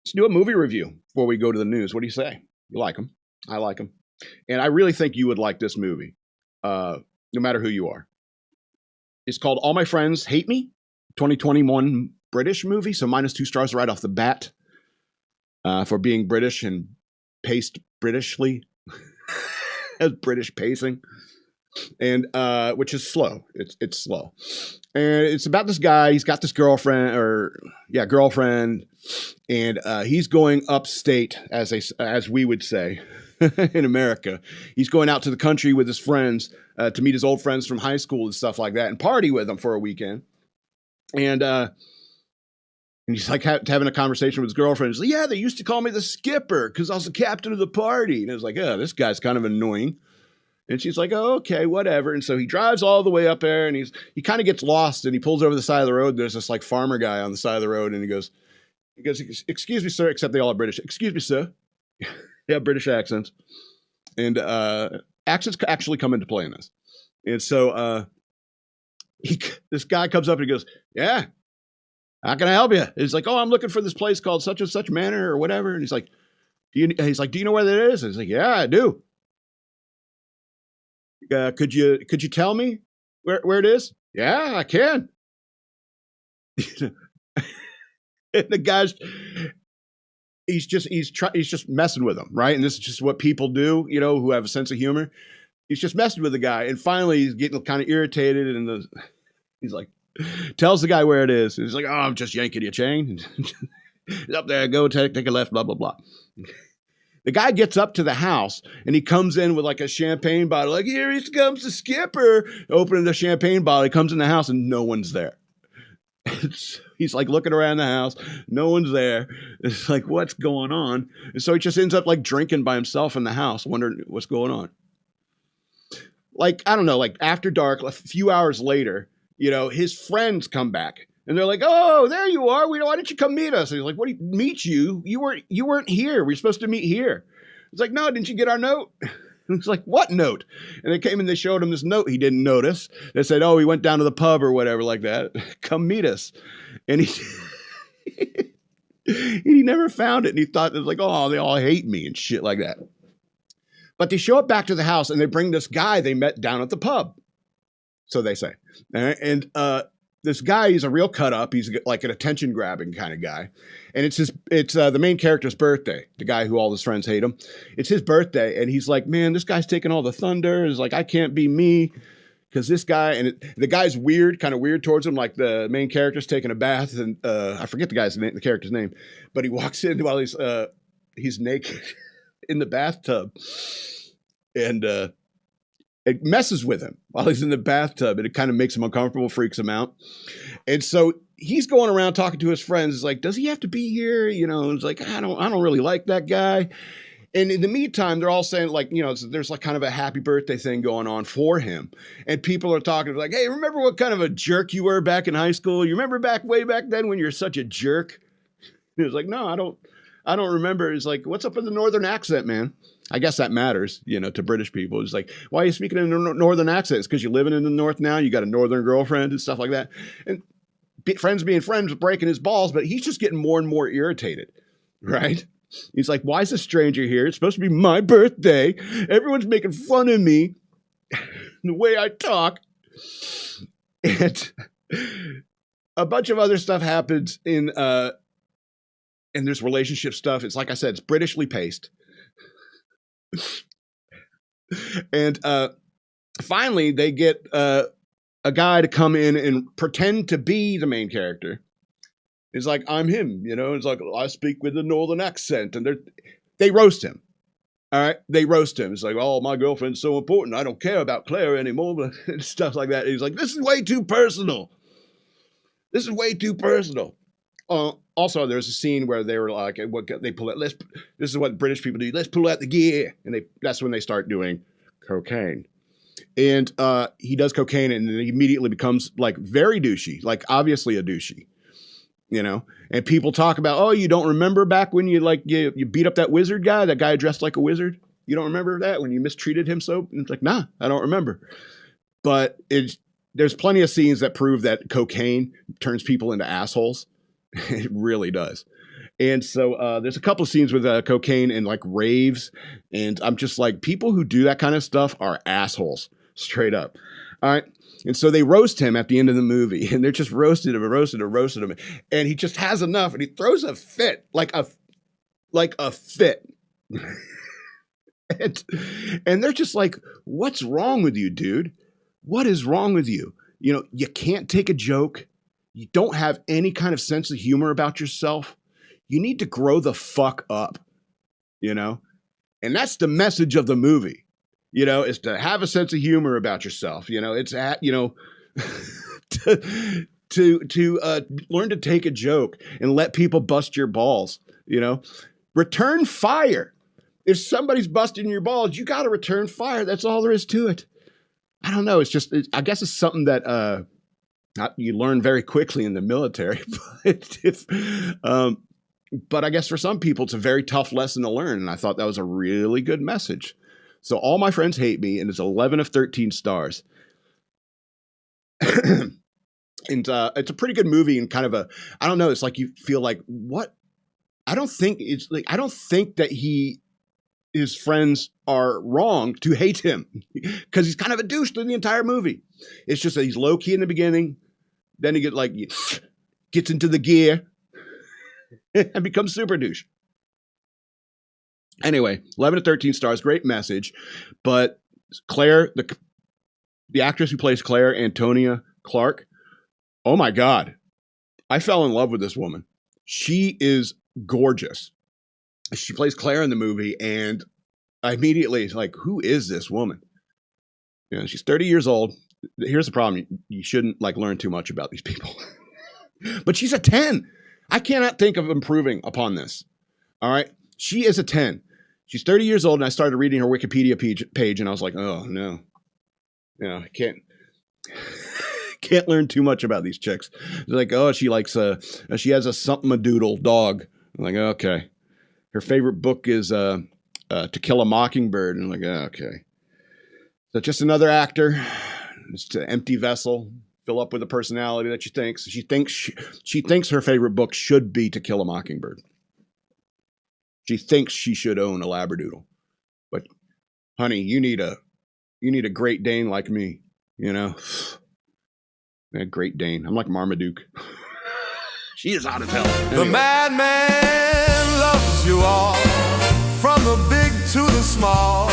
Let's do a movie review before we go to the news. What do you say? You like them? I like them. And I really think you would like this movie, no matter who you are. It's called All My Friends Hate Me, 2021 British movie. So -2 stars right off the bat for being British and paced Britishly, as British pacing, and which is slow. It's slow, and it's about this guy. He's got this girlfriend, and he's going upstate, as we would say in America. He's going out to the country with his friends to meet his old friends from high school and stuff like that, and party with them for a weekend. And he's like having a conversation with his girlfriend. He's like, yeah, they used to call me the skipper because I was the captain of the party. And I was like, oh, this guy's kind of annoying. And she's like, oh, okay, whatever. And so he drives all the way up there, and he kind of gets lost, and he pulls over the side of the road. There's this like farmer guy on the side of the road, and he goes, excuse me, sir, except they all are British. Excuse me, sir. Yeah, British accents. And accents actually come into play in this. And so this guy comes up and he goes, yeah, how can I help you? He's like, oh, I'm looking for this place called such and such manor or whatever. And he's like, do you know where that is? And he's like, yeah, I do. Could you tell me where it is? Yeah, I can. And the guy's he's just messing with him, right? And this is just what people do, who have a sense of humor. He's just messing with the guy, and finally he's getting kind of irritated, and he's like, tells the guy where it is. And he's like, oh, I'm just yanking your chain. Up there, go take a left, blah blah blah. The guy gets up to the house, and he comes in with like a champagne bottle, like, here he comes the skipper, opening the champagne bottle. He comes in the house, and no one's there. He's like looking around the house, no one's there. It's like, what's going on? And so he just ends up like drinking by himself in the house, wondering what's going on. Like, I don't know, like after dark, a few hours later, his friends come back, and they're like, oh, there you are. Why didn't you come meet us? And he's like, what do you meet you? You weren't here. We were supposed to meet here. It's like, no, didn't you get our note? It's like, what note? And they came and they showed him this note he didn't notice. They said, oh, he went down to the pub or whatever like that. Come meet us. And he never found it. And he thought it was like, oh, they all hate me and shit like that. But they show up back to the house, and they bring this guy they met down at the pub. So they say. And this guy, he's a real cut up. He's like an attention grabbing kind of guy. And it's the main character's birthday, the guy who all his friends hate him. It's his birthday. And he's like, man, this guy's taking all the thunder. It's like, I can't be me because this guy, and the guy's weird, kind of weird towards him. Like the main character's taking a bath, and I forget the character's name, but he walks in while he's naked in the bathtub, and it messes with him while he's in the bathtub, and it kind of makes him uncomfortable, freaks him out. And so he's going around talking to his friends. It's like, does he have to be here? It's like, I don't really like that guy. And in the meantime, they're all saying like, there's like kind of a happy birthday thing going on for him. And people are talking like, hey, remember what kind of a jerk you were back in high school? You remember way back then when you were such a jerk? He was like, no, I don't remember. It's like, what's up with the northern accent, man? I guess that matters, to British people. It's like, why are you speaking in a northern accent? It's because you're living in the north now. You got a northern girlfriend and stuff like that. And friends being friends, breaking his balls, but he's just getting more and more irritated, right? He's like, why is this stranger here? It's supposed to be my birthday. Everyone's making fun of me, the way I talk. And a bunch of other stuff happens in there's relationship stuff. It's like I said, it's Britishly paced. And finally, they get a guy to come in and pretend to be the main character. It's like, I'm him, It's like, I speak with a northern accent, and they roast him. All right, they roast him. It's like, oh, my girlfriend's so important. I don't care about Claire anymore, but stuff like that. And he's like, this is way too personal. This is way too personal. Also, there's a scene where they were like, they pull it. This is what British people do. Let's pull out the gear, and that's when they start doing cocaine. And he does cocaine, and then he immediately becomes like very douchey, like obviously a douchey, And people talk about, oh, you don't remember back when you beat up that wizard guy, that guy dressed like a wizard? You don't remember that when you mistreated him so? And it's like, nah, I don't remember. But there's plenty of scenes that prove that cocaine turns people into assholes. It really does. And so there's a couple of scenes with cocaine and like raves. And I'm just like, people who do that kind of stuff are assholes, straight up. All right. And so they roast him at the end of the movie, and they're just roasting him. And he just has enough, and he throws a fit, like a fit. and they're just like, what's wrong with you, dude? What is wrong with you? You know, you can't take a joke. You don't have any kind of sense of humor about yourself. You need to grow the fuck up, you know? And that's the message of the movie. You know, is to have a sense of humor about yourself. You know, it's to learn to take a joke and let people bust your balls. You know, return fire. If somebody's busting your balls, you got to return fire. That's all there is to it. I don't know. I guess it's something that you learn very quickly in the military. But I guess for some people, it's a very tough lesson to learn. And I thought that was a really good message. So All My Friends Hate Me, and it's 11 of 13 stars. And it's a pretty good movie, and kind of I don't know, it's like you feel like, what? I don't think that his friends are wrong to hate him, because he's kind of a douche through the entire movie. It's just that he's low key in the beginning, then he gets into the gear and becomes super douche. Anyway, 11 to 13 stars, great message. But Claire, the actress who plays Claire, Antonia Clarke, oh my God. I fell in love with this woman. She is gorgeous. She plays Claire in the movie, and I immediately, like, who is this woman? You know, she's 30 years old. Here's the problem. You shouldn't, learn too much about these people. But she's a 10. I cannot think of improving upon this. All right? She is a 10. She's 30 years old, and I started reading her Wikipedia page, and I was like, oh, no. You know, I can't learn too much about these chicks. They're like, oh, she has a something-a-doodle dog. I'm like, okay. Her favorite book is To Kill a Mockingbird. And I'm like, oh, okay. So just another actor. It's an empty vessel. Fill up with a personality that she thinks. She thinks her favorite book should be To Kill a Mockingbird. She thinks she should own a Labradoodle. But honey, you need a Great Dane like me, you know? A Great Dane. I'm like Marmaduke. She is hot as hell. Anyway. The madman loves you all, from the big to the small.